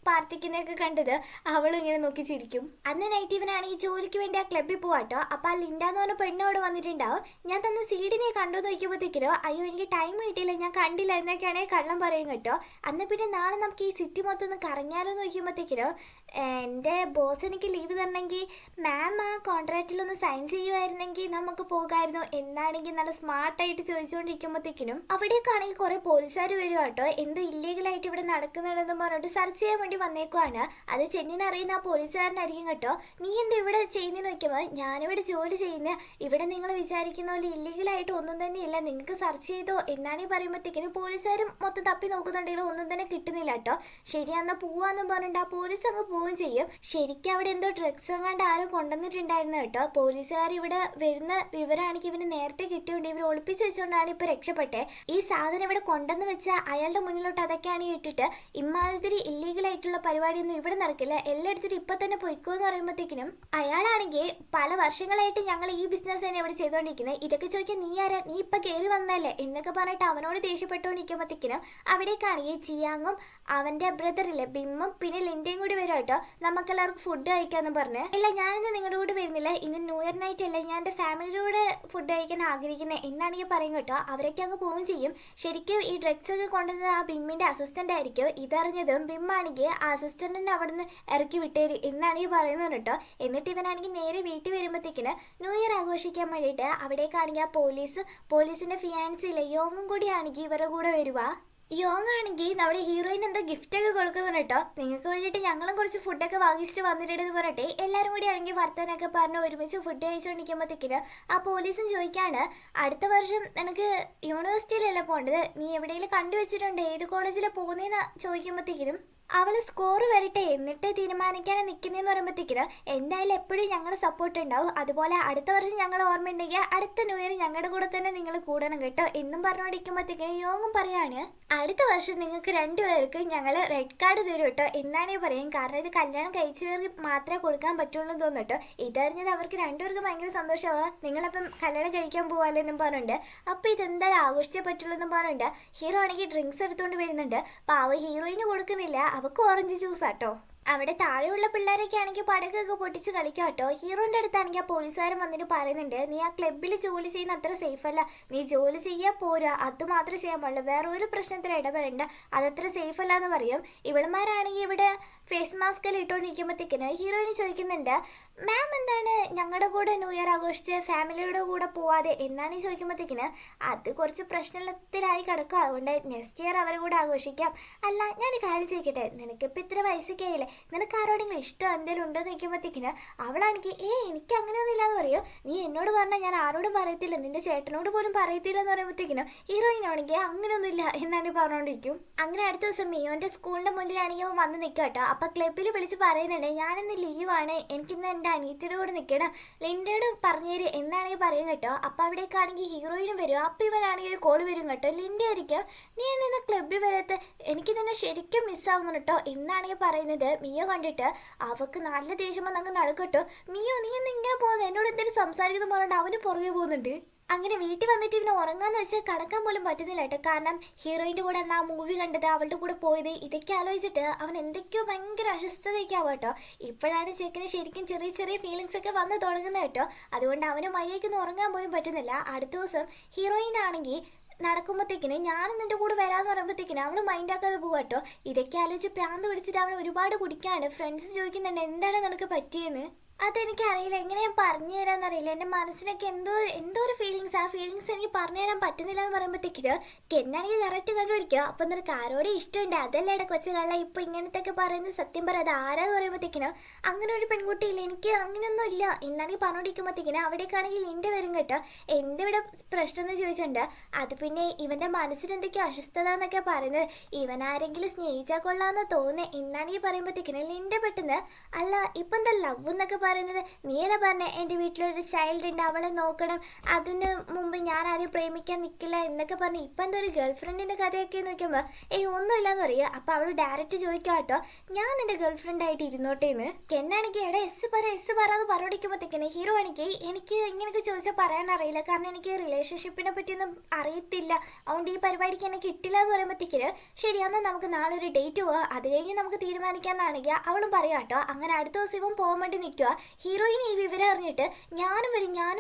പ്രാർത്ഥിക്കുന്നതൊക്കെ കണ്ടത് അവളും ഇങ്ങനെ നോക്കി ചിരിക്കും. അന്ന് നൈറ്റ് ഇവനാണെങ്കിൽ ജോലിക്ക് വേണ്ടി ആ ക്ലബ്ബിൽ പോവാട്ടോ. അപ്പം ആ ലിൻഡാന്ന് പറഞ്ഞ പെണ്ണോട് വന്നിട്ടുണ്ടാവും. ഞാൻ തന്ന CD നീ കണ്ടു നോക്കിയപ്പോഴത്തേക്കിനോ അയ്യോ എനിക്ക് ടൈം കിട്ടിയില്ല ഞാൻ കണ്ടില്ല എന്നൊക്കെയാണെങ്കിൽ കള്ളം പറയും കേട്ടോ. അന്ന് പിന്നെ നാളെ നമുക്ക് ഈ സിറ്റി മൊത്തം ഒന്ന് കറങ്ങിയാലോ എന്ന് നോക്കിയപ്പോഴത്തേക്കിനോ എൻ്റെ ബോസ് എനിക്ക് ലീവ് തരണമെങ്കിൽ മാം ആ കോൺട്രാക്റ്റിലൊന്ന് സൈൻ ചെയ്യുമായിരുന്നെങ്കിൽ നമുക്ക് പോകാമായിരുന്നു എന്നാണെങ്കിൽ നല്ല സ്മാർട്ടായിട്ട് ചോദിച്ചുകൊണ്ടിരിക്കുമ്പോഴത്തേക്കിനും അവിടെയൊക്കെ ആണെങ്കിൽ കുറേ പോലീസുകാർ വരും കേട്ടോ. എന്തോ ഇല്ലീഗലായിട്ട് ഇവിടെ നടക്കുന്നുണ്ടെന്ന് പറഞ്ഞിട്ട് സെർച്ച് ചെയ്യാൻ വേണ്ടി വന്നേക്കുവാണ്. അത് ചെന്നിനെ അറിയുന്ന ആ പോലീസുകാരനായിരിക്കും കേട്ടോ. നീ എന്താ ഇവിടെ ചെയ്യുന്നതെന്ന് നോക്കുമ്പോൾ ഞാനിവിടെ ജോലി ചെയ്യുന്ന, ഇവിടെ നിങ്ങൾ വിചാരിക്കുന്ന പോലെ ഇല്ലീഗലായിട്ട് ഒന്നും തന്നെ ഇല്ല, നിങ്ങൾക്ക് സെർച്ച് ചെയ്തോ എന്നാണ് ഈ പറയുമ്പോഴത്തേക്കിനും പോലീസുകാരും മൊത്തം തപ്പി നോക്കുന്നുണ്ടെങ്കിലും ഒന്നും തന്നെ കിട്ടുന്നില്ല കേട്ടോ. ശരിയാന്നാ പോവാന്നും പറഞ്ഞിട്ട് ആ പോലീസ് അങ്ങ് പോവുകയും ചെയ്യും. ശരിക്കും അവിടെ എന്തോ ഡ്രഗ്സ് എങ്ങാണ്ട് ആരും കൊണ്ടുവന്നിട്ടുണ്ടായിരുന്നു കേട്ടോ. പോലീസുകാർ ഇവിടെ വരുന്ന വിവരമാണെങ്കിൽ ഇവന് നേരത്തെ കിട്ടിയോണ്ട് ഇവർ ഒളിപ്പിച്ച് വെച്ചുകൊണ്ടാണ് ഇപ്പൊ രക്ഷപ്പെട്ടെ. ഈ സാധനം ഇവിടെ കൊണ്ടുവന്ന് വെച്ച അയാളുടെ മുന്നിലോട്ട് അതൊക്കെയാണ് ഇട്ടിട്ട് ഇമാതിരി ഇല്ലീഗലായിട്ടുള്ള പരിപാടിയൊന്നും ഇവിടെ നടക്കില്ല, എല്ലായിടത്തും ഇപ്പൊ തന്നെ പൊയ്ക്കോന്ന് പറയുമ്പോഴത്തേക്കിനും അയാളാണെങ്കിൽ പല വർഷങ്ങളായിട്ട് ഞങ്ങൾ ഈ ബിസിനസ് തന്നെ ഇവിടെ ചെയ്തുകൊണ്ടിരിക്കുന്നത്, ഇതൊക്കെ ചോദിക്കാൻ നീ ആരാ, നീ ഇപ്പൊ കയറി വന്നല്ലേ എന്നൊക്കെ പറഞ്ഞിട്ട് അവനോട് ദേഷ്യപ്പെട്ടുകൊണ്ടിരിക്കുമ്പോഴത്തേക്കിനും അവിടേക്കാണെങ്കിൽ ജിയാങ്ങും അവന്റെ ബ്രദറില്ലേ ബിമ്മും പിന്നെ ലിൻഡയും കൂടി വരും കേട്ടോ. നമുക്കെല്ലാവർക്കും ഫുഡ് കഴിക്കാന്ന് പറഞ്ഞ്. ഇല്ല ഞാനിന്ന് നിങ്ങളുടെ കൂടെ വരുന്നില്ല, ഇന്ന് ന്യൂ ഇയർ നൈറ്റ് അല്ലേ, ഞാൻ എൻ്റെ ഫാമിലിയുടെ ഫുഡ് കഴിക്കാൻ ആഗ്രഹിക്കുന്നത് എന്നാണെങ്കിൽ പറയും കേട്ടോ. അവരൊക്കെ അങ്ങ് പോവുകയും ചെയ്യും. ശരിക്കും ഈ ഡ്രഗ്സ് ഒക്കെ കൊണ്ടുവന്നത് ആ ബിമ്മിന്റെ അസിസ്റ്റന്റ് ആയിരിക്കും. ഇതറിഞ്ഞതും ബിമ്മാണെങ്കിൽ ആ അസിസ്റ്റന്റിനെ അവിടെ നിന്ന് ഇറക്കി വിട്ടേര് എന്നാണെങ്കിൽ പറയുന്നത് കേട്ടോ. എന്നിട്ട് ഇവനാണെങ്കിൽ നേരെ വീട്ടിൽ വരുമ്പോഴത്തേക്കിന് ന്യൂ ഇയർ ആഘോഷിക്കാൻ വേണ്ടിയിട്ട് അവിടേക്കാണെങ്കിൽ ആ പോലീസിന്റെ ഫിയാൻസിയിലെ യോങ്ങും കൂടി ആണെങ്കിൽ ഇവരുടെ കൂടെ വരുവാ. യോങ് ആണെങ്കിൽ നമ്മുടെ ഹീറോയിൻ എന്താ ഗിഫ്റ്റ് ഒക്കെ കൊടുക്കുന്നുണ്ട് കേട്ടോ. നിങ്ങൾക്ക് വേണ്ടിയിട്ട് ഞങ്ങളും കുറച്ച് ഫുഡൊക്കെ വാങ്ങിച്ചിട്ട് വന്നിട്ടുണ്ടെന്ന് പറഞ്ഞിട്ട് എല്ലാവരും കൂടി ആണെങ്കിൽ വർത്തനൊക്കെ പറഞ്ഞ് ഒരുമിച്ച് ഫുഡ് കഴിച്ചുകൊണ്ടിരിക്കുമ്പോഴത്തേക്കിന് ആ പോലീസും ചോദിക്കാണ്, അടുത്ത വർഷം നിനക്ക് യൂണിവേഴ്സിറ്റിയിലല്ല പോകേണ്ടത്, നീ എവിടെയെങ്കിലും കണ്ടുവച്ചിട്ടുണ്ട്, ഏത് കോളേജിലാണ് പോകുന്നതെന്ന് ചോദിക്കുമ്പോഴത്തേക്കിനും അവൾ സ്കോർ വരട്ടെ എന്നിട്ട് തീരുമാനിക്കാനും നിൽക്കുന്നതെന്ന് പറയുമ്പോഴത്തേക്കിനും എന്തായാലും എപ്പോഴും ഞങ്ങളുടെ സപ്പോർട്ട് ഉണ്ടാവും, അതുപോലെ അടുത്ത വർഷം ഞങ്ങൾ ഓർമ്മയുണ്ടെങ്കിൽ അടുത്ത ന്യൂ ഇയർ ഞങ്ങളുടെ കൂടെ തന്നെ നിങ്ങൾ കൂടണം കേട്ടോ എന്നും പറഞ്ഞുകൊണ്ടിരിക്കുമ്പോഴത്തേക്കിനും യോഗം പറയാണ്, അടുത്ത വർഷം നിങ്ങൾക്ക് രണ്ടുപേർക്ക് ഞങ്ങൾ റെഡ് കാർഡ് തരും കേട്ടോ എന്നാണേ പറയും. കാരണം ഇത് കല്യാണം കഴിച്ചവർക്ക് മാത്രമേ കൊടുക്കാൻ പറ്റുള്ളൂ എന്ന് തോന്നുന്നു കേട്ടോ. ഇതറിഞ്ഞത് അവർക്ക് രണ്ടുപേർക്ക് ഭയങ്കര സന്തോഷമാവുക, നിങ്ങളപ്പം കല്യാണം കഴിക്കാൻ പോകാമല്ലോ എന്നും പറഞ്ഞിട്ടുണ്ട്. അപ്പോൾ ഇതെന്തായാലും ആഘോഷിച്ചേ പറ്റുള്ളൂ എന്നും പറഞ്ഞിട്ടുണ്ട്. ഹീറോ ആണെങ്കിൽ ഡ്രിങ്ക്സ് എടുത്തുകൊണ്ട് വരുന്നുണ്ട്. പാവ ഹീറോയിന് കൊടുക്കുന്നില്ല, അവൾക്ക് ഓറഞ്ച് ജ്യൂസ് ആട്ടോ. അവിടെ താഴെയുള്ള പിള്ളേരൊക്കെ ആണെങ്കിൽ പടകൊക്കെ പൊട്ടിച്ച് കളിക്കാം കേട്ടോ. ഹീറോന്റെ അടുത്താണെങ്കിൽ ആ പോലീസുകാരൻ വന്നിട്ട് പറയുന്നുണ്ട്, നീ ആ ക്ലബ്ബിൽ ജോലി ചെയ്യുന്ന അത്ര സേഫ് അല്ല, നീ ജോലി ചെയ്യാൻ പോരാ, അത് മാത്രമേ ചെയ്യാൻ പാടുള്ളൂ, വേറെ ഒരു പ്രശ്നത്തിൽ ഇടപെടേണ്ട, അതത്ര സേഫ് അല്ല എന്ന് പറയും. ഇവളുമാരാണെങ്കിൽ ഇവിടെ ഫേസ് മാസ്ക് എല്ലാം ഇട്ടുകൊണ്ടിരിക്കുമ്പോഴത്തേക്കിന് ഹീറോയിന് ചോദിക്കുന്നുണ്ട്, മാം എന്താണ് ഞങ്ങളുടെ കൂടെ ന്യൂ ഇയർ ആഘോഷിച്ച് ഫാമിലിയുടെ കൂടെ പോവാതെ എന്നാണ് ഈ ചോദിക്കുമ്പോഴത്തേക്കിന് അത് കുറച്ച് പ്രശ്നത്തിലായി കിടക്കും, അതുകൊണ്ട് നെക്സ്റ്റ് ഇയർ അവരുടെ കൂടെ ആഘോഷിക്കാം. അല്ല ഞാൻ കാര്യം ചോദിക്കട്ടെ, നിനക്കിപ്പോൾ ഇത്ര വയസ്സൊക്കെ ആയില്ലേ, നിനക്ക് ആരോടെങ്കിലും ഇഷ്ടം എന്തെങ്കിലും ഉണ്ടോ എന്ന് ചോദിക്കുമ്പോഴത്തേക്കിന് അവളാണെങ്കിൽ എനിക്ക് അങ്ങനെയൊന്നും ഇല്ലാന്ന് പറയും. നീ എന്നോട് പറഞ്ഞാൽ ഞാൻ ആരോടും പറയത്തില്ല, നിന്റെ ചേട്ടനോട് പോലും പറയത്തില്ല എന്ന് പറയുമ്പോഴത്തേക്കിനും ഹീറോയിനാണെങ്കിൽ അങ്ങനെയൊന്നുമില്ല എന്നാണ് പറഞ്ഞുകൊണ്ടിരിക്കും. അങ്ങനെ അടുത്ത ദിവസം മിയോന്റെ സ്കൂളിന്റെ മുന്നിലാണെങ്കിൽ അവൻ വന്ന് നിൽക്കുക കേട്ടോ. അപ്പൊ ക്ലബ്ബിൽ വിളിച്ച് പറയുന്നുണ്ട്, ഞാനിന്ന് ലീവാണ്, എനിക്കിന്ന് എൻ്റെ അനിയത്തിയുടെ കൂടെ നിൽക്കണം, ലിൻഡയോട് പറഞ്ഞേര് എന്നാണെങ്കിൽ പറയും കേട്ടോ. അപ്പൊ അവിടേക്കാണെങ്കിൽ ഹീറോയിനും വരും. അപ്പൊ ഇവനാണെങ്കിൽ ഒരു കോൾ വരും കേട്ടോ, ലിൻഡ ആയിരിക്കും, നീ നിന്ന് ക്ലബ്ബിൽ വരത്ത്, എനിക്ക് തന്നെ ശരിക്കും മിസ്സാവുന്നു കേട്ടോ എന്നാണെങ്കിൽ പറയുന്നത്. മിയോ കണ്ടിട്ട് അവക്ക് നല്ല ദേഷ്യം വന്നങ്ങ് നടക്കട്ടോ. മിയോ നീ എന്ന് ഇങ്ങനെ പോകുന്നത്, എന്നോട് എന്തെങ്കിലും സംസാരിക്കുന്ന പറഞ്ഞിട്ട് അവന് പുറകെ പോകുന്നുണ്ട്. അങ്ങനെ വീട്ടിൽ വന്നിട്ട് ഇവന് ഉറങ്ങാന്ന് വെച്ചാൽ കടക്കാൻ പോലും പറ്റുന്നില്ല കേട്ടോ. കാരണം ഹീറോയിൻ്റെ കൂടെ എന്നാ മൂവി കണ്ടത്, അവളുടെ കൂടെ പോയത്, ഇതൊക്കെ ആലോചിച്ചിട്ട് അവൻ എന്തൊക്കെയോ ഭയങ്കര അസ്വസ്ഥതയൊക്കെ ആവും കേട്ടോ. ഇപ്പോഴാണ് ചെക്കന് ശരിക്കും ചെറിയ ചെറിയ ഫീലിങ്സ് ഒക്കെ വന്ന് തുടങ്ങുന്നത് കേട്ടോ. അതുകൊണ്ട് അവന് മര്യാദയ്ക്കൊന്നും ഉറങ്ങാൻ പോലും പറ്റുന്നില്ല. അടുത്ത ദിവസം ഹീറോയിനാണെങ്കിൽ നടക്കുമ്പോഴത്തേക്കിന് ഞാനും നിന്റെ കൂടെ വരാമെന്ന് പറയുമ്പോഴത്തേക്കിന് അവൾ മൈൻഡാക്കാതെ പോവാ കേട്ടോ. ഇതൊക്കെ ആലോചിച്ച് പ്രാന്ത് പിടിച്ചിട്ട് അവൻ ഒരുപാട് കുടിക്കാണ്. ഫ്രണ്ട്സ് ചോദിക്കുന്നുണ്ട് എന്താണ് നിനക്ക് പറ്റിയെന്ന്. അതെനിക്കറിയില്ല, എങ്ങനെ ഞാൻ പറഞ്ഞു തരാമെന്നറിയില്ല, എൻ്റെ മനസ്സിനൊക്കെ എന്തോ ഒരു ഫീലിങ്സ്, ആ ഫീലിങ്സ് എനിക്ക് പറഞ്ഞു തരാൻ പറ്റുന്നില്ല എന്ന് പറയുമ്പോഴത്തേക്കിന് എന്നാണെങ്കിൽ കറക്റ്റ് കണ്ടുപിടിക്കുക. അപ്പം നിനക്ക് ആരോടെ ഇഷ്ടമുണ്ട്, അതല്ലേ ഇട കൊച്ചുകളെ ഇപ്പോൾ ഇങ്ങനത്തെയൊക്കെ പറയുന്നത്, സത്യം പറയാം അത് ആരാന്ന് പറയുമ്പോഴത്തേക്കിന് അങ്ങനെ ഒരു പെൺകുട്ടിയില്ല, എനിക്ക് അങ്ങനെയൊന്നും ഇല്ല എന്നാണെങ്കിൽ പറഞ്ഞുകൊണ്ടിരിക്കുമ്പോഴത്തേക്കിന് അവിടേക്കാണെങ്കിൽ ലിൻഡ വരും കേട്ടോ. എന്തിവിടെ പ്രശ്നം എന്ന് ചോദിച്ചിട്ടുണ്ട്. അത് പിന്നെ ഇവൻ്റെ മനസ്സിന് എന്തൊക്കെയോ അസ്വസ്ഥത എന്നൊക്കെ പറയുന്നത്, ഇവനാരെങ്കിലും സ്നേഹിച്ചാൽ കൊള്ളാമെന്ന് തോന്നുന്നത് എന്നാണെങ്കിൽ പറയുമ്പോഴത്തേക്കിന് ലിൻഡ പെട്ടെന്ന്, അല്ല ഇപ്പം എന്താ ലവ് എന്നൊക്കെ പറയുന്നത്, നീയല്ല പറഞ്ഞ എൻ്റെ വീട്ടിലൊരു ചൈൽഡ് ഉണ്ട്, അവളെ നോക്കണം, അതിന് മുമ്പ് ഞാൻ ആരെയും പ്രേമിക്കാൻ നിൽക്കില്ല എന്നൊക്കെ പറഞ്ഞ് ഇപ്പം എന്താ ഒരു ഗേൾ ഫ്രണ്ടിൻ്റെ കഥയൊക്കെ നോക്കുമ്പോൾ ഒന്നുമില്ലാന്ന് പറയുക. അപ്പോൾ അവൾ ഡയറക്റ്റ് ചോദിക്കാം കേട്ടോ, ഞാൻ നിൻ്റെ ഗേൾ ഫ്രണ്ടായിട്ട് ഇരുന്നോട്ടേന്ന്. എന്നാണെങ്കിൽ എടാ എസ് പറയാന്ന് പറഞ്ഞോടിക്കുമ്പോഴത്തേക്കിന് ഹീറോ എനിക്ക് ഇങ്ങനെയൊക്കെ ചോദിച്ചാൽ പറയാൻ അറിയില്ല, കാരണം എനിക്ക് റിലേഷൻഷിപ്പിനെ പറ്റിയൊന്നും അറിയത്തില്ല, അതുകൊണ്ട് ഈ പരിപാടിക്ക് എനിക്ക് കിട്ടില്ല എന്ന് പറയുമ്പോഴത്തേക്കിന് ശരിയാന്നാൽ നമുക്ക് നാളെ ഒരു ഡേറ്റ് പോവാം, അത് കഴിഞ്ഞ് നമുക്ക് തീരുമാനിക്കാമെന്നാണെങ്കിൽ അവളും പറയാം കേട്ടോ. അങ്ങനെ അടുത്ത ദിവസം ഇവൻ പോകാൻ വേണ്ടി നിൽക്കുക. ഹീറോയിൻ ഈ വിവരം അറിഞ്ഞിട്ട് ഞാനും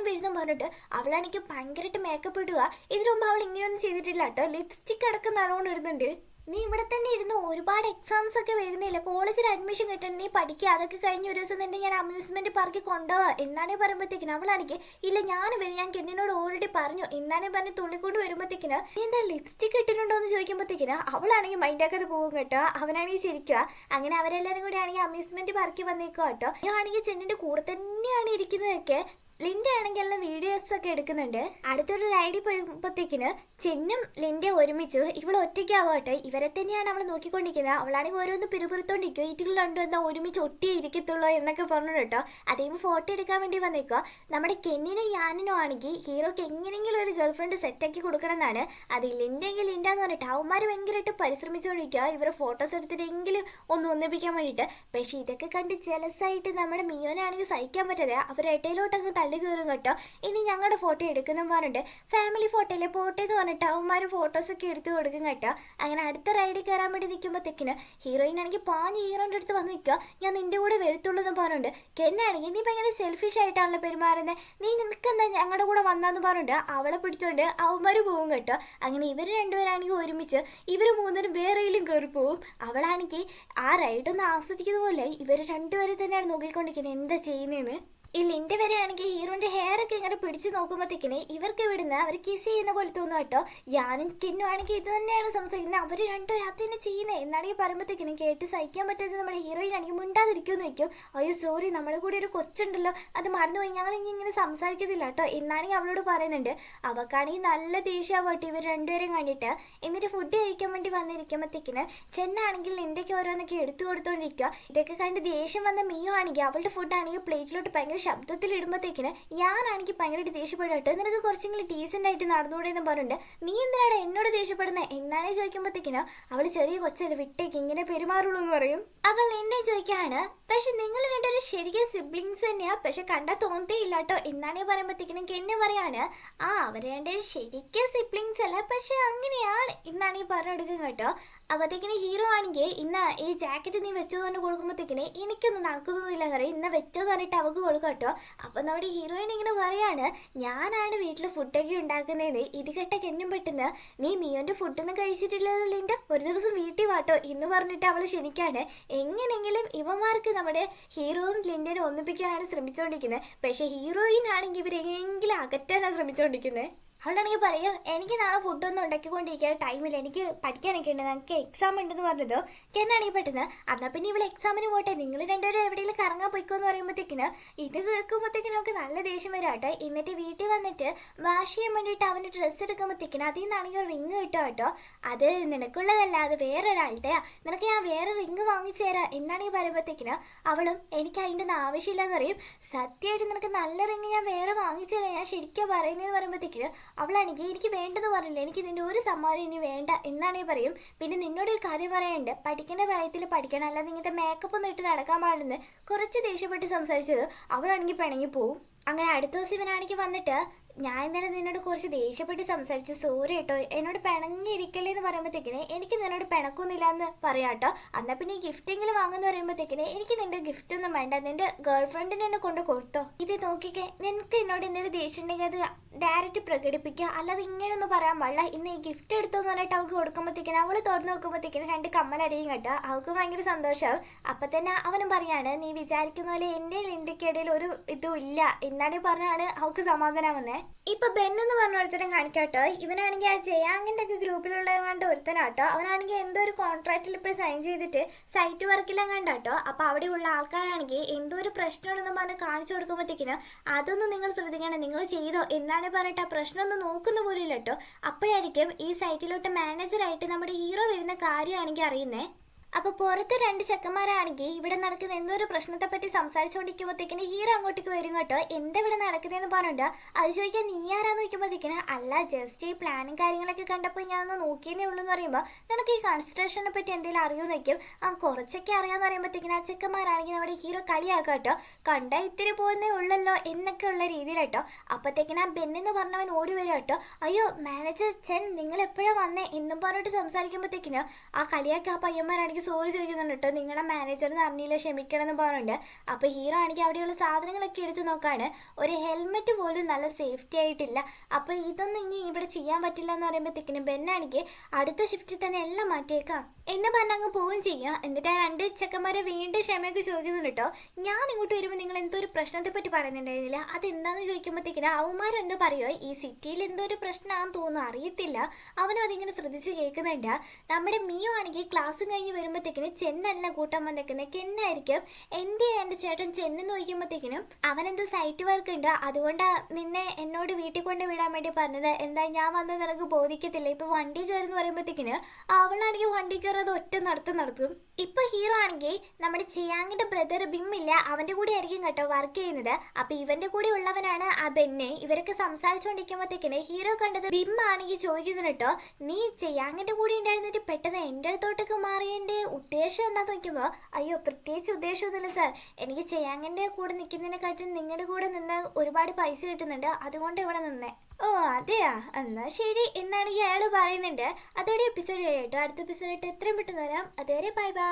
വരുന്നു പറഞ്ഞിട്ട് അവളാണെങ്കിൽ ഭയങ്കരമായിട്ട് മേക്കപ്പ് ഇടുക. ഇതിനു മുമ്പ് അവൾ ഇങ്ങനെയൊന്നും ചെയ്തിട്ടില്ല കേട്ടോ. ലിപ്സ്റ്റിക് അടക്കം നല്ലോണം ഇടുന്നുണ്ട്. നീ ഇവിടെ തന്നെ ഇരുന്ന് ഒരുപാട് എക്സാംസ് ഒക്കെ വരുന്നില്ല, കോളേജിൽ അഡ്മിഷൻ കിട്ടണം, നീ പഠിക്കുക, അതൊക്കെ കഴിഞ്ഞ ഒരു ദിവസം തന്നെ ഞാൻ അമ്യൂസ്മെന്റ് പാർക്കിൽ കൊണ്ടുപോവാ എന്നാണേ പറയുമ്പോഴത്തേക്കിന് അവളാണെങ്കിൽ ഇല്ല ഞാൻ വരും, ഞാൻ കെന്നിനോട് ഓൾറെഡി പറഞ്ഞു എന്നാണേ പറഞ്ഞ് തുള്ളിക്കൊണ്ട് വരുമ്പോഴത്തേക്കിന് നീ എന്താ ലിപ്സ്റ്റിക് ഇട്ടിട്ടുണ്ടോ എന്ന് ചോദിക്കുമ്പോഴത്തേക്കിന് അവളാണെങ്കിൽ മൈൻഡാക്കാതെ പോകും കേട്ടോ. അവനാണെങ്കിൽ ചിരിക്കുക. അങ്ങനെ അവരെല്ലാവരും കൂടി ആണെങ്കിൽ അമ്യൂസ്മെന്റ് പാർക്കിൽ വന്നേക്കുക കേട്ടോ. ഞാൻ ആണെങ്കിൽ ചെന്നിന്റെ കൂടെ തന്നെയാണ് ഇരിക്കുന്നതൊക്കെ. ലിൻഡ ആണെങ്കിൽ എല്ലാം വീഡിയോസ് ഒക്കെ എടുക്കുന്നുണ്ട്. അടുത്തൊരു റൈഡിൽ പോയപ്പോഴത്തേക്കിന് ചെന്നും ലിൻഡ ഒരുമിച്ച് ഇവൾ ഒറ്റയ്ക്കാവട്ടെ, ഇവരെ തന്നെയാണ് അവൾ നോക്കിക്കൊണ്ടിരിക്കുന്നത്. അവളാണെങ്കിൽ ഓരോന്ന് പിറുപിറുത്തോണ്ടിരിക്കും, ഈറ്റുകളുണ്ടോ എന്താ ഒരുമിച്ച് ഒട്ടിയേ ഇരിക്കത്തുള്ളൂ എന്നൊക്കെ പറഞ്ഞു കേട്ടോ. അതേപോലെ ഫോട്ടോ എടുക്കാൻ വേണ്ടി വന്നേക്കുക. നമ്മുടെ കെന്നിനും യാനിനും ആണെങ്കിൽ ഹീറോക്ക് എങ്ങനെയെങ്കിലും ഒരു ഗേൾ ഫ്രണ്ട് സെറ്റാക്കി കൊടുക്കണം എന്നാണ്. അത് ലിൻഡെങ്കിൽ ലിൻഡ എന്ന് പറഞ്ഞിട്ട് അവന്മാർ ഭയങ്കരമായിട്ട് പരിശ്രമിച്ചുകൊണ്ടിരിക്കുക ഇവരെ ഫോട്ടോസ് എടുത്തിട്ടെങ്കിലും ഒന്ന് ഒന്നിപ്പിക്കാൻ വേണ്ടിയിട്ട്. പക്ഷേ ഇതൊക്കെ കണ്ട് ജലസായിട്ട് നമ്മുടെ മിയോനാണെങ്കിൽ സഹിക്കാൻ പറ്റാതെ അവരെട്ടയിലോട്ടൊക്കെ തള്ളി കയറും കേട്ടോ. ഇനി ഞങ്ങളുടെ ഫോട്ടോ എടുക്കുന്ന പറഞ്ഞിട്ട് ഫാമിലി ഫോട്ടോയിലെ ഫോട്ടോ എന്ന് പറഞ്ഞിട്ട് അവന്മാർ ഫോട്ടോസൊക്കെ എടുത്ത് കൊടുക്കും കേട്ടോ. അങ്ങനെ അടുത്ത റൈഡിൽ കയറാൻ വേണ്ടി നിൽക്കുമ്പോഴത്തേക്കിന് ഹീറോയിൻ ആണെങ്കിൽ പാഞ്ഞ് ഹീറോൻ്റെ അടുത്ത് വന്ന് നിൽക്കുക, ഞാൻ നിൻ്റെ കൂടെ വരത്തുള്ളൂ എന്ന് പറഞ്ഞിട്ട്. കെന്നാണെങ്കിൽ നീ ഭയങ്കര സെൽഫിഷ് ആയിട്ടാണല്ലോ പെരുമാറുന്നത്, നീ നിൽക്കെന്താ ഞങ്ങളുടെ കൂടെ വന്നാന്ന് പറഞ്ഞിട്ട് അവളെ പിടിച്ചോണ്ട് അവന്മാർ പോകും കേട്ടോ. അങ്ങനെ ഇവർ രണ്ടുപേരാണെങ്കിൽ ഒരുമിച്ച് ഇവർ മൂന്നരും വേറെയിലും കയറി പോവും. അവളാണെങ്കിൽ ആ റൈഡൊന്ന് ആസ്വദിക്കുന്ന പോലെ ഇവർ രണ്ടുപേരെ തന്നെയാണ് നോക്കിക്കൊണ്ടിരിക്കുന്നത് എന്താ ചെയ്യുന്നതെന്ന്. ഈ ലിൻഡ വരെയാണെങ്കിൽ ഹീറോന്റെ ഹെയർ ഒക്കെ ഇങ്ങനെ പിടിച്ച് നോക്കുമ്പോഴത്തേക്കിന് ഇവർക്ക് ഇവിടുന്ന് അവർ കിസ് ചെയ്യുന്ന പോലെ തോന്നും കേട്ടോ. ഞാനും കിന്നും ആണെങ്കിൽ ഇത് തന്നെയാണ് സംസാരിക്കുന്നത്, അവർ രണ്ടുപേരും അത് തന്നെ ചെയ്യുന്നത് എന്നാണെങ്കിൽ പറയുമ്പോഴത്തേക്കിനും കേട്ട് സഹിക്കാൻ പറ്റാതെ നമ്മുടെ ഹീറോയിൻ ആണെങ്കിൽ മിണ്ടാതിരിക്കുമെന്ന് വയ്ക്കും. അയ്യോ സോറി നമ്മുടെ കൂടെ ഒരു കൊച്ചുണ്ടല്ലോ അത് മറന്നുപോയി, ഞങ്ങൾ ഇങ്ങനെ സംസാരിക്കത്തില്ല കേട്ടോ എന്നാണെങ്കിൽ അവളോട് പറയുന്നുണ്ട്. അവക്കാണെങ്കിൽ നല്ല ദേഷ്യമാവട്ടെ ഇവർ രണ്ടുപേരും കണ്ടിട്ട്. എന്നിട്ട് ഫുഡ് കഴിക്കാൻ വേണ്ടി വന്നിരിക്കുമ്പോഴത്തേക്കിന് ചെന്നാണെങ്കിൽ ലിൻഡയ്ക്ക് ഓരോന്നൊക്കെ എടുത്തു കൊടുത്തോണ്ടിരിക്കുക. ഇതൊക്കെ കണ്ട് ദേഷ്യം വന്ന മിയോ ആണെങ്കിൽ അവളുടെ ഫുഡാണെങ്കിൽ പ്ലേറ്റിലോട്ട് ഭയങ്കര ശബ്ദത്തിൽ ഇടുമ്പോഴത്തേക്കിന് ഞാനാണെങ്കിൽ ഭയങ്കരമായിട്ട് ദേഷ്യപ്പെടട്ടെ, നിനക്ക് കുറച്ചെങ്കിലും ഡീസൻ്റ് ആയിട്ട് നടന്നുകൂടെ എന്ന് പറഞ്ഞിട്ട് നീ എന്തിനാണ് എന്നോട് ദേഷ്യപ്പെടുന്നത് എന്നാണേ ചോദിക്കുമ്പോഴത്തേക്കിന് അവൾ ചെറിയ കൊച്ചല്ലേ വിട്ടേക്ക് ഇങ്ങനെ പെരുമാറുള്ളൂ എന്ന് പറയും. അവൾ എന്നെ ചോദിക്കാണ്, പക്ഷെ നിങ്ങൾ രണ്ടുപേരും ശരിക്കും സിബ്ലിങ്സ് തന്നെയാ, പക്ഷെ കണ്ടാൽ തോന്നത്തേ ഇല്ല കേട്ടോ എന്നാണേ പറയുമ്പോഴത്തേക്കിനും എന്നെ പറയാണ്, ആ അവർ രണ്ടുപേരും ശരിക്കും സിബ്ലിങ്സ് അല്ല പക്ഷെ അങ്ങനെയാണ് എന്നാണ് ഈ പറഞ്ഞെടുക്കും കേട്ടോ. അപ്പോഴത്തേക്കിന് ഹീറോ ആണെങ്കിൽ ഇന്ന് ഈ ജാക്കറ്റ് നീ വെച്ചോ തന്നെ കൊടുക്കുമ്പോഴത്തേക്കിന് എനിക്കൊന്നും നടക്കുന്നൊന്നുമില്ല സാറേ, ഇന്ന് വെച്ചോ പറഞ്ഞിട്ട് അവൾക്ക് കൊടുക്കാം കേട്ടോ. അപ്പം നമ്മുടെ ഹീറോയിൻ ഇങ്ങനെ പറയാണ്, ഞാനാണ് വീട്ടിൽ ഫുഡൊക്കെ ഉണ്ടാക്കുന്നതെന്ന്. ഇത് കേട്ട കെന്നും പെട്ടെന്ന്, നീ മിയോൻ്റെ ഫുഡൊന്നും കഴിച്ചിട്ടില്ലല്ലോ ലിൻഡ, ഒരു ദിവസം വീട്ടിൽ വാട്ടോ എന്ന് പറഞ്ഞിട്ട് അവൾ ക്ഷണിക്കാണ്. എങ്ങനെയെങ്കിലും ഇവന്മാർക്ക് നമ്മുടെ ഹീറോയും ലിൻഡനെ ഒന്നിപ്പിക്കാനാണ് ശ്രമിച്ചുകൊണ്ടിരിക്കുന്നത്. പക്ഷേ ഹീറോയിൻ ആണെങ്കിൽ ഇവരെങ്കിലും അകറ്റാനാണ് ശ്രമിച്ചുകൊണ്ടിരിക്കുന്നത്. അവളാണെങ്കിൽ പറയും, എനിക്ക് നാളെ ഫുഡൊന്നും ഉണ്ടാക്കിക്കൊണ്ടിരിക്കുക ടൈമില്ല, എനിക്ക് പഠിക്കാനൊക്കെ ഉണ്ട്, നമുക്ക് എക്സാം ഉണ്ടെന്ന് പറഞ്ഞതോ. എന്നാണെങ്കിൽ പെട്ടെന്ന്, എന്നാൽ പിന്നെ ഇവിടെ എക്സാമിന് പോട്ടെ, നിങ്ങൾ രണ്ടുപേരും എവിടെയെങ്കിലും കറങ്ങാൻ പോയിക്കോന്ന് പറയുമ്പോഴത്തേക്കിന് ഇത് കേൾക്കുമ്പോഴത്തേക്കിന് നമുക്ക് നല്ല ദേഷ്യം വരും കേട്ടോ. എന്നിട്ട് വീട്ടിൽ വന്നിട്ട് വാഷ് ചെയ്യാൻ വേണ്ടിയിട്ട് അവൻ്റെ ഡ്രസ്സ് എടുക്കുമ്പോഴത്തേക്കിന് അതിൽ നിന്നാണെങ്കിൽ ഒരു റിങ് കിട്ടും കേട്ടോ. അത് നിനക്കുള്ളതല്ല, അത് വേറൊരാളുടെ, നിനക്ക് ഞാൻ വേറെ റിങ് വാങ്ങിച്ചു തരാം എന്നാണെങ്കിൽ പറയുമ്പോഴത്തേക്കിന് അവളും എനിക്ക് അതിൻ്റെ ഒന്നും ആവശ്യമില്ലെന്ന് പറയും. സത്യമായിട്ട് നിനക്ക് നല്ല റിങ് ഞാൻ വേറെ വാങ്ങിച്ചു തരാം, ഞാൻ ശരിക്കും പറയുന്നതെന്ന് പറയുമ്പോഴത്തേക്കിന് അവളാണെങ്കിൽ എനിക്ക് വേണ്ടെന്ന് പറഞ്ഞില്ല, എനിക്ക് നിന്റെ ഒരു സമ്മാനം ഇനി വേണ്ട എന്നാണേ പറയും. പിന്നെ നിന്നോട് ഒരു കാര്യം പറയാനുണ്ട്, പഠിക്കേണ്ട പ്രായത്തിൽ പഠിക്കണം, അല്ലാതെ ഇങ്ങനത്തെ മേക്കപ്പ് ഒന്നും ഇട്ട് നടക്കാൻ പാടില്ലെന്ന് കുറച്ച് ദേഷ്യപ്പെട്ട് സംസാരിച്ചത് അവളാണെങ്കിൽ പിണങ്ങി പോവും. അങ്ങനെ അടുത്ത ദിവസം ഇവനാണെങ്കിൽ വന്നിട്ട്, ഞാൻ ഇന്നലെ നിന്നോട് കുറച്ച് ദേഷ്യപ്പെട്ട് സംസാരിച്ചു, സോറി കേട്ടോ, എന്നോട് പിണങ്ങിയിരിക്കല്ലേ എന്ന് പറയുമ്പോഴത്തേക്കിന് എനിക്ക് നിന്നോട് പിണക്കൊന്നുമില്ല എന്ന് പറയാം കേട്ടോ. എന്നാൽ പിന്നെ ഈ ഗിഫ്റ്റെങ്കിലും വാങ്ങുമെന്ന് പറയുമ്പോഴത്തേക്കിന് എനിക്ക് നിന്റെ ഗിഫ്റ്റ് ഒന്നും വേണ്ട, നിന്റെ ഗേൾ ഫ്രണ്ടിനെ എന്നെ കൊണ്ട് കൊടുത്തോ. ഇത് നോക്കിക്കേ, നിനക്ക് എന്നോട് എന്തെങ്കിലും ദേഷ്യം ഉണ്ടെങ്കിൽ അത് ഡയറക്റ്റ് പ്രകടിപ്പിക്കുക, അല്ലാതെ ഇങ്ങനെയൊന്നും പറയാൻ പാടില്ല. ഇന്ന് ഈ ഗിഫ്റ്റ് എടുത്തോന്ന് പറഞ്ഞിട്ട് അവൾക്ക് കൊടുക്കുമ്പോഴത്തേക്കിന് അവൾ തുറന്ന് നോക്കുമ്പോഴത്തേക്കിന് 2 കമ്മലരിയും കേട്ടോ. അവൾക്ക് ഭയങ്കര സന്തോഷമാവും. അപ്പം തന്നെ അവനും പറയാണ്, നീ വിചാരിക്കുന്ന പോലെ എൻ്റെ ലിൻഡയ്ക്കിടയിൽ ഒരു ഇതും ഇല്ല എന്നാണ് പറഞ്ഞാണ് അവൾക്ക് സമാധാനമാവുന്നത്. ഇപ്പൊ ബെൻ എന്ന് പറഞ്ഞ ഒരുത്തരം കാണിക്കാട്ടോ. ഇവനാണെങ്കിൽ ആ ജയാങ്ങിന്റെ ഒക്കെ ഗ്രൂപ്പിലുള്ള കണ്ട ഒരുത്തനാട്ടോ. അവനാണെങ്കിൽ എന്തോ ഒരു കോൺട്രാക്റ്റിൽ ഇപ്പോൾ സൈൻ ചെയ്തിട്ട് സൈറ്റ് വർക്കെല്ലാം കണ്ടാട്ടോ. അപ്പൊ അവിടെയുള്ള ആൾക്കാരാണെങ്കിൽ എന്തോ ഒരു പ്രശ്നമുണ്ടെന്ന് പറഞ്ഞ് കാണിച്ചു കൊടുക്കുമ്പോഴത്തേക്കിന്, അതൊന്നും നിങ്ങൾ ശ്രദ്ധിക്കണം, നിങ്ങൾ ചെയ്തോ എന്നാണ് പറഞ്ഞിട്ട് ആ പ്രശ്നമൊന്നും നോക്കുന്ന പോലും ഇല്ല കേട്ടോ. അപ്പോഴായിരിക്കും ഈ സൈറ്റിലോട്ട് മാനേജറായിട്ട് നമ്മുടെ ഹീറോ വരുന്ന കാര്യമാണെങ്കിൽ അറിയുന്നേ. അപ്പോൾ പുറത്ത് 2 ചെക്കന്മാരാണെങ്കിൽ ഇവിടെ നടക്കുന്ന എന്തോ ഒരു പ്രശ്നത്തെ പറ്റി സംസാരിച്ചുകൊണ്ടിരിക്കുമ്പോഴത്തേക്കിന് ഹീറോ അങ്ങോട്ടേക്ക് വരും കേട്ടോ. എന്താ ഇവിടെ നടക്കുന്നതെന്ന് പറഞ്ഞിട്ട് അത് ചോദിക്കാൻ, നീ ആരാന്ന് ചോദിക്കുമ്പോഴത്തേക്കിന്, അല്ല ജസ്റ്റ് ഈ പ്ലാനും കാര്യങ്ങളൊക്കെ കണ്ടപ്പോൾ ഞാനൊന്ന് നോക്കിയതേ ഉള്ളൂ എന്ന് പറയുമ്പോൾ, നിനക്ക് ഈ കൺസ്ട്രക്ഷനെ പറ്റി എന്തെങ്കിലും അറിയുമെന്ന് വയ്ക്കും. കുറച്ചൊക്കെ അറിയാമെന്ന് പറയുമ്പോഴത്തേക്കിന് ആ ചെക്കന്മാരാണെങ്കിൽ നമ്മുടെ ഹീറോ കളിയാക്കാം കേട്ടോ. കണ്ടാൽ ഇത്തിരി പോകുന്നേ ഉള്ളല്ലോ എന്നൊക്കെ ഉള്ള രീതിയിലാട്ടോ. അപ്പോഴത്തേക്കിന് ആ ബെന്നെന്ന് പറഞ്ഞവൻ ഓടി വരും കേട്ടോ. അയ്യോ മാനേജർ ചെൻ, നിങ്ങൾ എപ്പോഴാണ് വന്നേ എന്നും പറഞ്ഞിട്ട് സംസാരിക്കുമ്പോഴത്തേക്കിന് ആ കളിയാക്കി ആ പയ്യന്മാരാണെങ്കിൽ സോറി ചോദിക്കുന്നുണ്ട് കേട്ടോ, നിങ്ങളെ മാനേജറിന് അറിഞ്ഞില്ല, ക്ഷമിക്കണം എന്ന് പറഞ്ഞിട്ടുണ്ട്. അപ്പോൾ ഹീറോ ആണെങ്കിൽ അവിടെയുള്ള സാധനങ്ങളൊക്കെ എടുത്ത് നോക്കാണ്. ഒരു ഹെൽമെറ്റ് പോലും നല്ല സേഫ്റ്റി ആയിട്ടില്ല. അപ്പോൾ ഇതൊന്നും ഇനി ഇവിടെ ചെയ്യാൻ പറ്റില്ല എന്ന് പറയുമ്പോഴത്തേക്കിനും ബെന്നാണെങ്കിൽ അടുത്ത ഷിഫ്റ്റിൽ തന്നെ എല്ലാം മാറ്റിയേക്കാം എന്ന് പറഞ്ഞ് അങ്ങ് പോവുകയും ചെയ്യാം. എന്നിട്ട് ആ 2 ചെക്കന്മാരെ വീണ്ടും ക്ഷമയൊക്കെ ചോദിക്കുന്നുണ്ട് കേട്ടോ. ഞാൻ ഇങ്ങോട്ട് വരുമ്പോൾ നിങ്ങൾ എന്തോ ഒരു പ്രശ്നത്തെ പറ്റി പറയുന്നുണ്ടായിരുന്നില്ല, അതെന്താണെന്ന് ചോദിക്കുമ്പോഴത്തേക്കിനും അവന്മാരും എന്തോ പറയുമോ, ഈ സിറ്റിയിൽ എന്തോ ഒരു പ്രശ്നമാണെന്ന് തോന്നുന്നു, അറിയത്തില്ല. അവനും അതിങ്ങനെ ശ്രദ്ധിച്ച് കേൾക്കുന്നുണ്ട്. നമ്മുടെ മിയോ ആണെങ്കിൽ ക്ലാസ്സും കഴിഞ്ഞ് വരുമ്പോഴത്തേക്കിന് ചെന്നല്ല കൂട്ടാൻ വന്നേക്കുന്നത്, കെന്നായിരിക്കും. എൻ്റെ ചേട്ടൻ ചെന്നെന്ന് ചോദിക്കുമ്പോഴത്തേക്കിനും അവനെന്തോ സൈറ്റ് വർക്ക് ഉണ്ട്, അതുകൊണ്ട് നിന്നെ എന്നോട് വീട്ടിൽ കൊണ്ട് വിടാൻ വേണ്ടി പറഞ്ഞത്, എന്താ ഞാൻ വന്നത് നിനക്ക് ബോധിക്കത്തില്ല. ഇപ്പൊ വണ്ടി കയറുന്ന് പറയുമ്പോഴത്തേക്കിന് അവളാണെങ്കിൽ വണ്ടി കയറാതെ ഒറ്റ നടത്തും. ഇപ്പൊ ഹീറോ ആണെങ്കിൽ നമ്മുടെ ചിയാങ്ങിന്റെ ബ്രദർ ബിം ഇല്ല, അവന്റെ കൂടെ ആയിരിക്കും കേട്ടോ വർക്ക് ചെയ്യുന്നത്. അപ്പൊ ഇവന്റെ കൂടെ ഉള്ളവനാണ് ആ ബെന്നെ. ഇവരൊക്കെ സംസാരിച്ചുകൊണ്ടിരിക്കുമ്പോഴത്തേക്കിന് ഹീറോ കണ്ടത് ബിം ആണെങ്കിൽ ചോദിക്കുന്നു കേട്ടോ, നീ ചിയാങ്ങിന്റെ കൂടെ ഉണ്ടായിരുന്നിട്ട് പെട്ടെന്ന് എൻ്റെ അടുത്തോട്ടൊക്കെ മാറിയതിന്റെ ഉദ്ദേശം എന്താന്ന് നോക്കുമ്പോൾ, അയ്യോ പ്രത്യേകിച്ച് ഉദ്ദേശമൊന്നുമില്ല സാർ, എനിക്ക് ചിയാങ്ങിന്റെ കൂടെ നിൽക്കുന്നതിനെക്കാട്ടും നിങ്ങളുടെ കൂടെ നിന്ന് ഒരുപാട് പൈസ കിട്ടുന്നുണ്ട്, അതുകൊണ്ട് ഇവിടെ നിന്നേ. ഓ അതെയാ, എന്നാ ശരി എന്നാണെങ്കിൽ അയാൾ പറയുന്നുണ്ട്. അതോടെ എപ്പിസോഡ് കഴിയട്ടോ. അടുത്ത എപ്പിസോഡായിട്ട് എത്രയും പെട്ടെന്ന് വരാം. അതുവരെ ബൈ ബൈ.